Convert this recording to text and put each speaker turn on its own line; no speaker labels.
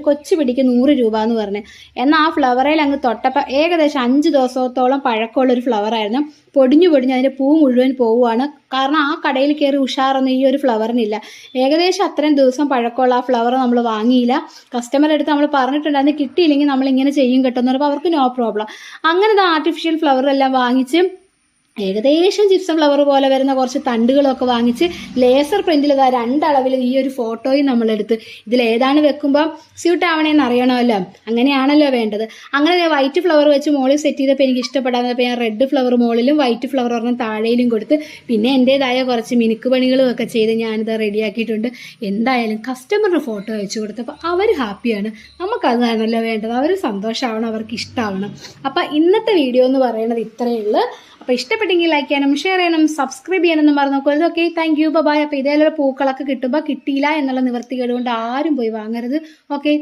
കൊച്ചു പിടിക്ക് 100 രൂപ എന്ന് പറഞ്ഞു. എന്നാൽ ആ ഫ്ലവറയിൽ അങ്ങ് തൊട്ടപ്പോൾ ഏകദേശം 5 ദിവസത്തോളം പഴക്കമുള്ള ഒരു ഫ്ലവർ ആയിരുന്നു. പൊടിഞ്ഞു അതിൻ്റെ പൂ മുഴുവൻ പോവുകയാണ്. കാരണം ആ കടയിൽ കയറി ഉഷാറൊന്നും ഈ ഒരു ഫ്ലവറിനില്ല. ഏകദേശം അത്രയും ദിവസം പഴക്കമുള്ള ആ ഫ്ലവർ നമ്മൾ വാങ്ങിയില്ല. കസ്റ്റമറുടെ അടുത്ത് നമ്മൾ പറഞ്ഞിട്ടുണ്ടായിരുന്നു കിട്ടിയില്ലെങ്കിൽ നമ്മൾ ഇങ്ങനെ ചെയ്യും കേട്ടോ എന്ന് പറയുമ്പോൾ അവർക്ക് നോ പ്രോബ്ലം. അങ്ങനെ ആർട്ടിഫിഷ്യൽ ഫ്ലവറെല്ലാം വാങ്ങിച്ച് ഏകദേശം ജിപ്സം ഫ്ലവർ പോലെ വരുന്ന കുറച്ച് തണ്ടുകളൊക്കെ വാങ്ങിച്ച് ലേസർ പ്രിന്റിൽ 2 അളവിൽ ഈ ഒരു ഫോട്ടോയും നമ്മളെടുത്ത് ഇതിൽ ഏതാണ് വെക്കുമ്പോൾ സ്യൂട്ട് ആവണേന്ന് അറിയണമല്ലോ. അങ്ങനെയാണല്ലോ വേണ്ടത്. അങ്ങനെ വൈറ്റ് ഫ്ലവർ വെച്ച് മോളിൽ സെറ്റ് ചെയ്തപ്പോൾ എനിക്ക് ഇഷ്ടപ്പെടാത്തപ്പോൾ ഞാൻ റെഡ് ഫ്ലവർ മോളിലും വൈറ്റ് ഫ്ലവർ ഒരെണ്ണം താഴയിലും കൊടുത്ത് പിന്നെ എൻ്റെതായ കുറച്ച് മിനുക്ക് പണികളും ഒക്കെ ചെയ്ത് ഞാനിത് റെഡിയാക്കിയിട്ടുണ്ട്. എന്തായാലും കസ്റ്റമറിന് ഫോട്ടോ അയച്ചു കൊടുത്തപ്പോൾ അവർ ഹാപ്പിയാണ്. നമുക്കതാണല്ലോ വേണ്ടത്. അവർ സന്തോഷമാവണം, അവർക്ക് ഇഷ്ടമാവണം. അപ്പം ഇന്നത്തെ വീഡിയോ എന്ന് പറയുന്നത് ഇത്രയേ ഉള്ളൂ. അപ്പോൾ ഇഷ്ടപ്പെട്ടെങ്കിൽ ലൈക്ക് ചെയ്യാനും ഷെയർ ചെയ്യാനും സബ്സ്ക്രൈബ് ചെയ്യാനൊന്നും മറന്നു നോക്കരുത്. Okay, thank you, bye. അപ്പോൾ ഇതേപോലെ പൂക്കളൊക്കെ കിട്ടുമ്പോൾ കിട്ടിയില്ല എന്നുള്ള നിവർത്തികേട് കൊണ്ട് ആരും പോയി വാങ്ങരുത്. ഓക്കെ.